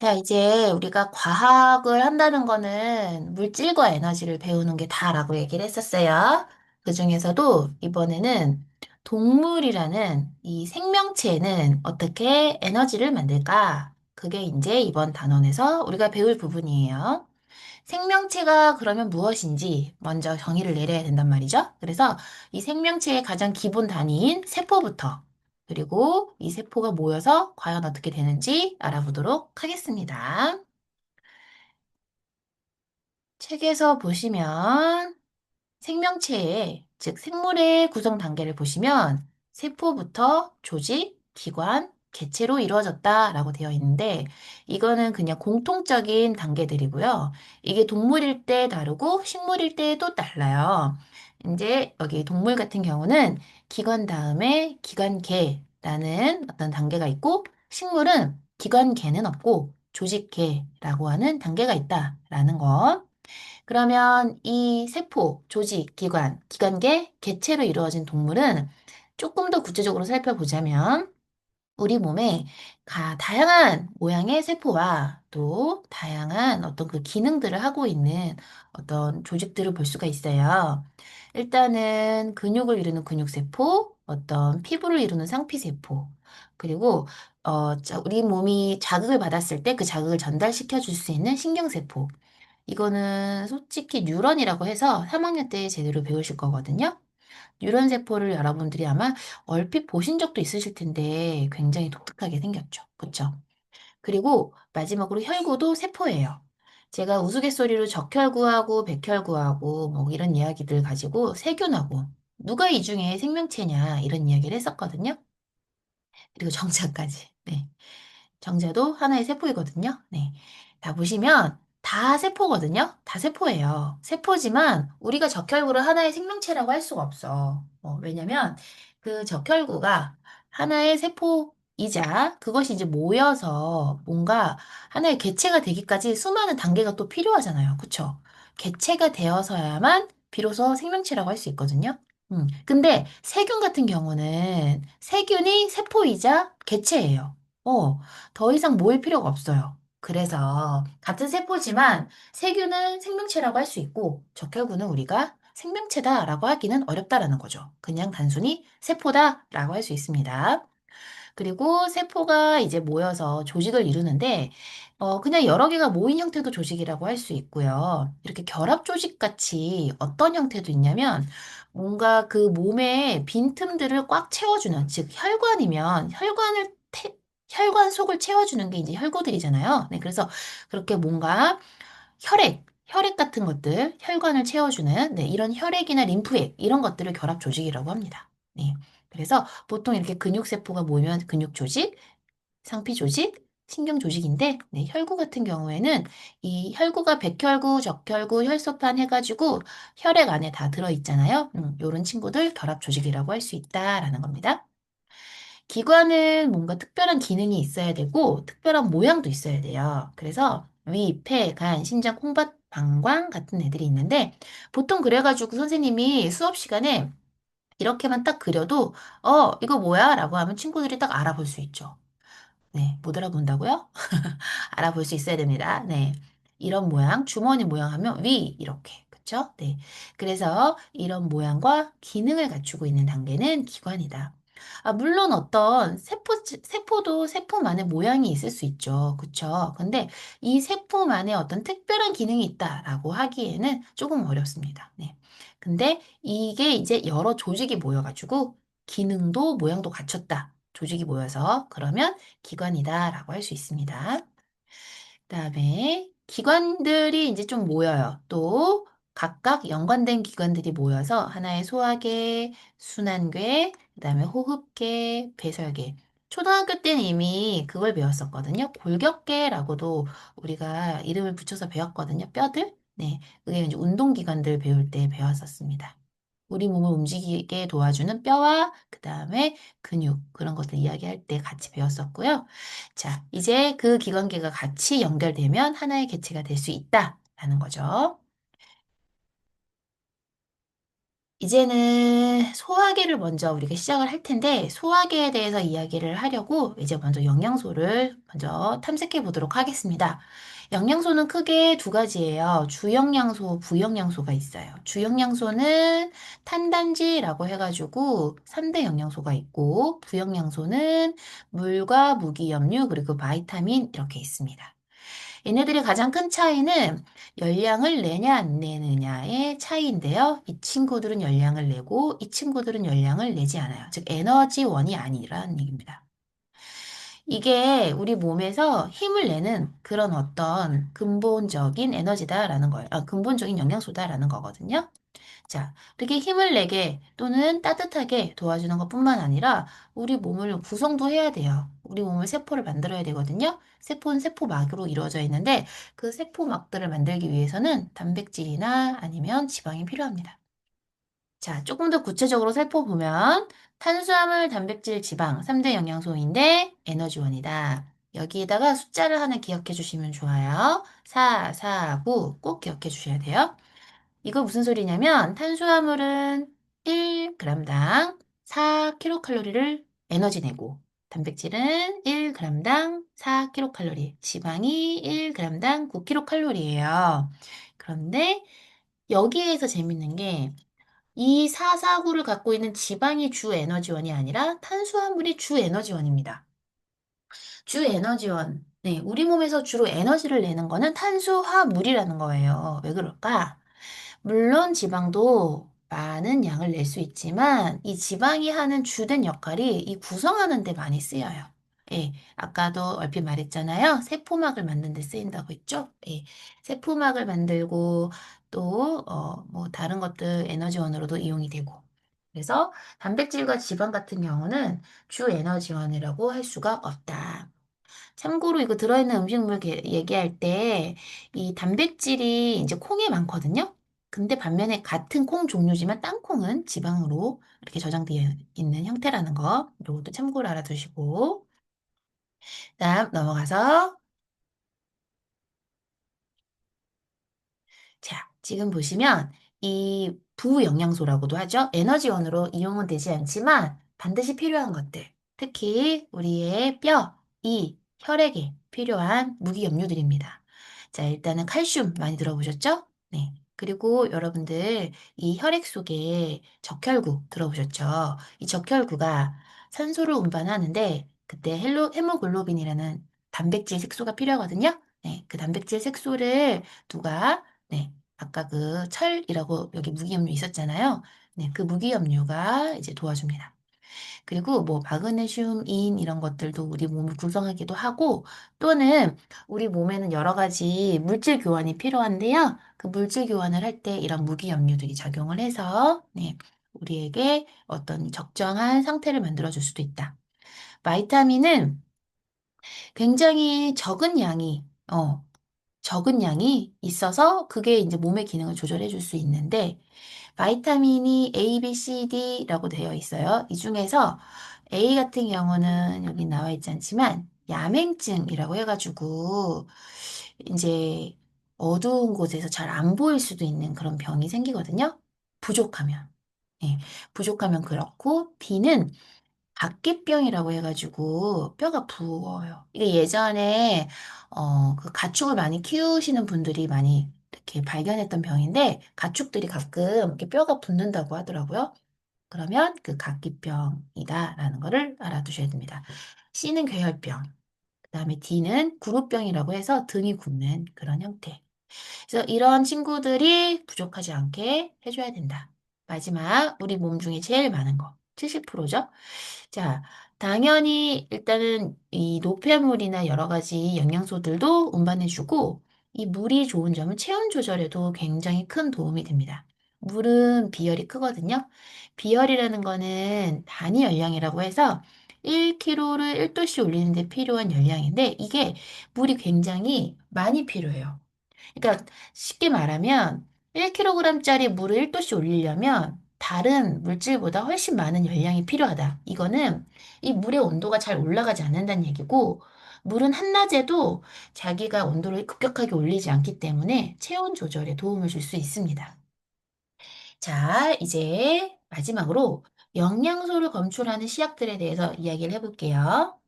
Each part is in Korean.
자, 이제 우리가 과학을 한다는 거는 물질과 에너지를 배우는 게 다라고 얘기를 했었어요. 그중에서도 이번에는 동물이라는 이 생명체는 어떻게 에너지를 만들까? 그게 이제 이번 단원에서 우리가 배울 부분이에요. 생명체가 그러면 무엇인지 먼저 정의를 내려야 된단 말이죠. 그래서 이 생명체의 가장 기본 단위인 세포부터 그리고 이 세포가 모여서 과연 어떻게 되는지 알아보도록 하겠습니다. 책에서 보시면 생명체의, 즉 생물의 구성 단계를 보시면 세포부터 조직, 기관, 개체로 이루어졌다라고 되어 있는데 이거는 그냥 공통적인 단계들이고요. 이게 동물일 때 다르고 식물일 때도 달라요. 이제 여기 동물 같은 경우는 기관 다음에 기관계라는 어떤 단계가 있고 식물은 기관계는 없고 조직계라고 하는 단계가 있다라는 거. 그러면 이 세포, 조직, 기관, 기관계, 개체로 이루어진 동물은 조금 더 구체적으로 살펴보자면 우리 몸에 다양한 모양의 세포와 또 다양한 어떤 그 기능들을 하고 있는 어떤 조직들을 볼 수가 있어요. 일단은 근육을 이루는 근육세포, 어떤 피부를 이루는 상피세포, 그리고 우리 몸이 자극을 받았을 때 그 자극을 전달시켜 줄 수 있는 신경세포, 이거는 솔직히 뉴런이라고 해서 3학년 때 제대로 배우실 거거든요. 뉴런 세포를 여러분들이 아마 얼핏 보신 적도 있으실 텐데 굉장히 독특하게 생겼죠. 그쵸? 그리고 마지막으로 혈구도 세포예요. 제가 우스갯소리로 적혈구하고 백혈구하고 뭐 이런 이야기들 가지고 세균하고 누가 이 중에 생명체냐 이런 이야기를 했었거든요. 그리고 정자까지. 네. 정자도 하나의 세포이거든요. 네. 다 보시면 다 세포거든요. 다 세포예요. 세포지만 우리가 적혈구를 하나의 생명체라고 할 수가 없어. 왜냐면 그 적혈구가 하나의 세포이자 그것이 이제 모여서 뭔가 하나의 개체가 되기까지 수많은 단계가 또 필요하잖아요. 그쵸? 개체가 되어서야만 비로소 생명체라고 할 수 있거든요. 근데 세균 같은 경우는 세균이 세포이자 개체예요. 더 이상 모일 필요가 없어요. 그래서 같은 세포지만 세균은 생명체라고 할 수 있고 적혈구는 우리가 생명체다라고 하기는 어렵다라는 거죠. 그냥 단순히 세포다라고 할 수 있습니다. 그리고 세포가 이제 모여서 조직을 이루는데, 그냥 여러 개가 모인 형태도 조직이라고 할 수 있고요. 이렇게 결합 조직 같이 어떤 형태도 있냐면, 뭔가 그 몸의 빈틈들을 꽉 채워주는, 즉, 혈관이면 혈관 속을 채워주는 게 이제 혈구들이잖아요. 네, 그래서 그렇게 뭔가 혈액 같은 것들, 혈관을 채워주는, 네, 이런 혈액이나 림프액, 이런 것들을 결합 조직이라고 합니다. 네. 그래서 보통 이렇게 근육세포가 모이면 근육 조직, 상피 조직, 신경 조직인데, 네, 혈구 같은 경우에는 이 혈구가 백혈구, 적혈구, 혈소판 해가지고 혈액 안에 다 들어있잖아요. 요런 친구들 결합 조직이라고 할 수 있다라는 겁니다. 기관은 뭔가 특별한 기능이 있어야 되고, 특별한 모양도 있어야 돼요. 그래서 위, 폐, 간, 심장, 콩팥, 방광 같은 애들이 있는데, 보통 그래가지고 선생님이 수업 시간에 이렇게만 딱 그려도, 이거 뭐야? 라고 하면 친구들이 딱 알아볼 수 있죠. 네, 못 알아본다고요? 알아볼 수 있어야 됩니다. 네. 이런 모양, 주머니 모양 하면 위, 이렇게. 그쵸? 네. 그래서 이런 모양과 기능을 갖추고 있는 단계는 기관이다. 물론 어떤 세포도 세포만의 모양이 있을 수 있죠. 그쵸? 근데 이 세포만의 어떤 특별한 기능이 있다라고 하기에는 조금 어렵습니다. 네. 근데 이게 이제 여러 조직이 모여가지고 기능도 모양도 갖췄다. 조직이 모여서 그러면 기관이다라고 할 수 있습니다. 그다음에 기관들이 이제 좀 모여요. 또 각각 연관된 기관들이 모여서 하나의 소화계, 순환계, 그다음에 호흡계, 배설계. 초등학교 때는 이미 그걸 배웠었거든요. 골격계라고도 우리가 이름을 붙여서 배웠거든요. 뼈들. 네, 그게 이제 운동기관들 배울 때 배웠었습니다. 우리 몸을 움직이게 도와주는 뼈와 그다음에 근육 그런 것들 이야기할 때 같이 배웠었고요. 자, 이제 그 기관계가 같이 연결되면 하나의 개체가 될 수 있다라는 거죠. 이제는 소화계를 먼저 우리가 시작을 할 텐데, 소화계에 대해서 이야기를 하려고 이제 먼저 영양소를 먼저 탐색해 보도록 하겠습니다. 영양소는 크게 두 가지예요. 주영양소, 부영양소가 있어요. 주영양소는 탄단지라고 해가지고 3대 영양소가 있고, 부영양소는 물과 무기염류, 그리고 바이타민 이렇게 있습니다. 얘네들의 가장 큰 차이는 열량을 내냐 안 내느냐의 차이인데요. 이 친구들은 열량을 내고 이 친구들은 열량을 내지 않아요. 즉 에너지원이 아니라는 얘기입니다. 이게 우리 몸에서 힘을 내는 그런 어떤 근본적인 에너지다라는 거예요. 근본적인 영양소다라는 거거든요. 자, 이렇게 힘을 내게 또는 따뜻하게 도와주는 것뿐만 아니라 우리 몸을 구성도 해야 돼요. 우리 몸을 세포를 만들어야 되거든요. 세포는 세포막으로 이루어져 있는데 그 세포막들을 만들기 위해서는 단백질이나 아니면 지방이 필요합니다. 자, 조금 더 구체적으로 살펴보면 탄수화물, 단백질, 지방 3대 영양소인데 에너지원이다. 여기에다가 숫자를 하나 기억해 주시면 좋아요. 4, 4, 9 꼭 기억해 주셔야 돼요. 이거 무슨 소리냐면 탄수화물은 1g당 4kcal를 에너지 내고 단백질은 1g당 4kcal, 지방이 1g당 9kcal예요. 그런데 여기에서 재밌는 게 이 449를 갖고 있는 지방이 주 에너지원이 아니라 탄수화물이 주 에너지원입니다. 주 에너지원. 네, 우리 몸에서 주로 에너지를 내는 거는 탄수화물이라는 거예요. 왜 그럴까? 물론 지방도 많은 양을 낼 수 있지만 이 지방이 하는 주된 역할이 이 구성하는 데 많이 쓰여요. 예, 아까도 얼핏 말했잖아요. 세포막을 만드는 데 쓰인다고 했죠? 예, 세포막을 만들고 또, 뭐 다른 것들 에너지원으로도 이용이 되고. 그래서 단백질과 지방 같은 경우는 주 에너지원이라고 할 수가 없다. 참고로 이거 들어있는 음식물 얘기할 때 이 단백질이 이제 콩에 많거든요. 근데 반면에 같은 콩 종류지만 땅콩은 지방으로 이렇게 저장되어 있는 형태라는 거. 이것도 참고로 알아두시고. 다음 넘어가서 자, 지금 보시면 이 부영양소라고도 하죠. 에너지원으로 이용은 되지 않지만 반드시 필요한 것들. 특히 우리의 뼈, 이, 혈액에 필요한 무기염료들입니다. 자, 일단은 칼슘 많이 들어보셨죠? 네. 그리고 여러분들 이 혈액 속에 적혈구 들어보셨죠? 이 적혈구가 산소를 운반하는데 그때 헤모글로빈이라는 단백질 색소가 필요하거든요. 네, 그 단백질 색소를 누가 네, 아까 그 철이라고 여기 무기염류 있었잖아요. 네, 그 무기염류가 이제 도와줍니다. 그리고 뭐 마그네슘, 인 이런 것들도 우리 몸을 구성하기도 하고 또는 우리 몸에는 여러 가지 물질 교환이 필요한데요. 그 물질 교환을 할 때 이런 무기염류들이 작용을 해서 네, 우리에게 어떤 적정한 상태를 만들어줄 수도 있다. 바이타민은 굉장히 적은 양이 있어서 그게 이제 몸의 기능을 조절해 줄 수 있는데 바이타민이 A, B, C, D라고 되어 있어요. 이 중에서 A 같은 경우는 여기 나와 있지 않지만 야맹증이라고 해가지고 이제 어두운 곳에서 잘 안 보일 수도 있는 그런 병이 생기거든요. 부족하면. 예, 부족하면 그렇고 D는 각기병이라고 해가지고 뼈가 부어요. 이게 예전에 그 가축을 많이 키우시는 분들이 많이 이렇게 발견했던 병인데 가축들이 가끔 이렇게 뼈가 붓는다고 하더라고요. 그러면 그 각기병이다라는 거를 알아두셔야 됩니다. C는 괴혈병, 그다음에 D는 구루병이라고 해서 등이 굽는 그런 형태. 그래서 이런 친구들이 부족하지 않게 해줘야 된다. 마지막, 우리 몸 중에 제일 많은 거, 70%죠? 자, 당연히 일단은 이 노폐물이나 여러 가지 영양소들도 운반해주고, 이 물이 좋은 점은 체온 조절에도 굉장히 큰 도움이 됩니다. 물은 비열이 크거든요. 비열이라는 거는 단위 열량이라고 해서 1kg를 1도씨 올리는데 필요한 열량인데, 이게 물이 굉장히 많이 필요해요. 그러니까 쉽게 말하면 1kg짜리 물을 1도씨 올리려면 다른 물질보다 훨씬 많은 열량이 필요하다. 이거는 이 물의 온도가 잘 올라가지 않는다는 얘기고, 물은 한낮에도 자기가 온도를 급격하게 올리지 않기 때문에 체온 조절에 도움을 줄 수 있습니다. 자, 이제 마지막으로 영양소를 검출하는 시약들에 대해서 이야기를 해볼게요.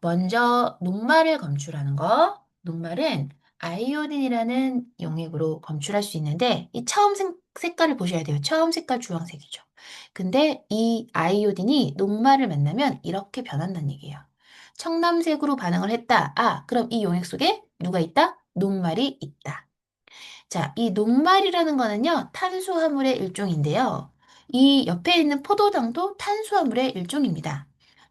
먼저 녹말을 검출하는 거. 녹말은 아이오딘이라는 용액으로 검출할 수 있는데 이 처음 색깔을 보셔야 돼요. 처음 색깔 주황색이죠. 근데 이 아이오딘이 녹말을 만나면 이렇게 변한다는 얘기예요. 청남색으로 반응을 했다. 아, 그럼 이 용액 속에 누가 있다? 녹말이 있다. 자, 이 녹말이라는 거는요, 탄수화물의 일종인데요. 이 옆에 있는 포도당도 탄수화물의 일종입니다.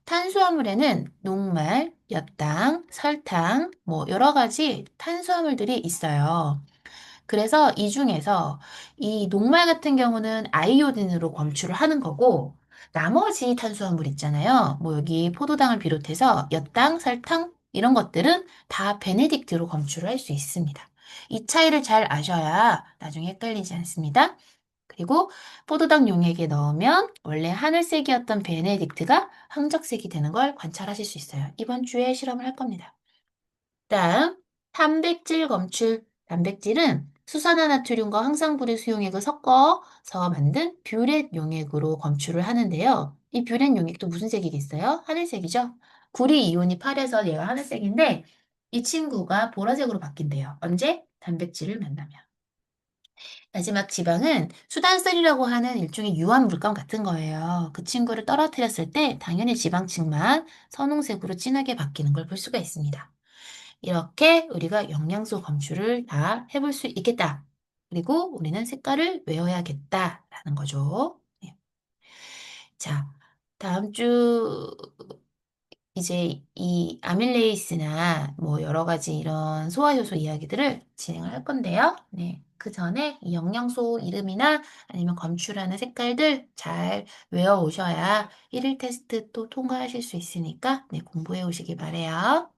탄수화물에는 녹말, 엿당, 설탕, 뭐 여러 가지 탄수화물들이 있어요. 그래서 이 중에서 이 녹말 같은 경우는 아이오딘으로 검출을 하는 거고, 나머지 탄수화물 있잖아요. 뭐 여기 포도당을 비롯해서 엿당, 설탕 이런 것들은 다 베네딕트로 검출을 할 수 있습니다. 이 차이를 잘 아셔야 나중에 헷갈리지 않습니다. 그리고 포도당 용액에 넣으면 원래 하늘색이었던 베네딕트가 황적색이 되는 걸 관찰하실 수 있어요. 이번 주에 실험을 할 겁니다. 다음, 단백질 검출. 단백질은 수산화나트륨과 황산불의 수용액을 섞어서 만든 뷰렛 용액으로 검출을 하는데요. 이 뷰렛 용액도 무슨 색이겠어요? 하늘색이죠? 구리 이온이 8에서 얘가 하늘색인데 이 친구가 보라색으로 바뀐대요. 언제? 단백질을 만나면. 마지막 지방은 수단셀이라고 하는 일종의 유한 물감 같은 거예요. 그 친구를 떨어뜨렸을 때 당연히 지방층만 선홍색으로 진하게 바뀌는 걸 볼 수가 있습니다. 이렇게 우리가 영양소 검출을 다 해볼 수 있겠다. 그리고 우리는 색깔을 외워야겠다라는 거죠. 네. 자, 다음 주 이제 이 아밀레이스나 뭐 여러 가지 이런 소화효소 이야기들을 진행을 할 건데요. 네. 그 전에 이 영양소 이름이나 아니면 검출하는 색깔들 잘 외워 오셔야 1일 테스트 또 통과하실 수 있으니까 네, 공부해 오시기 바래요.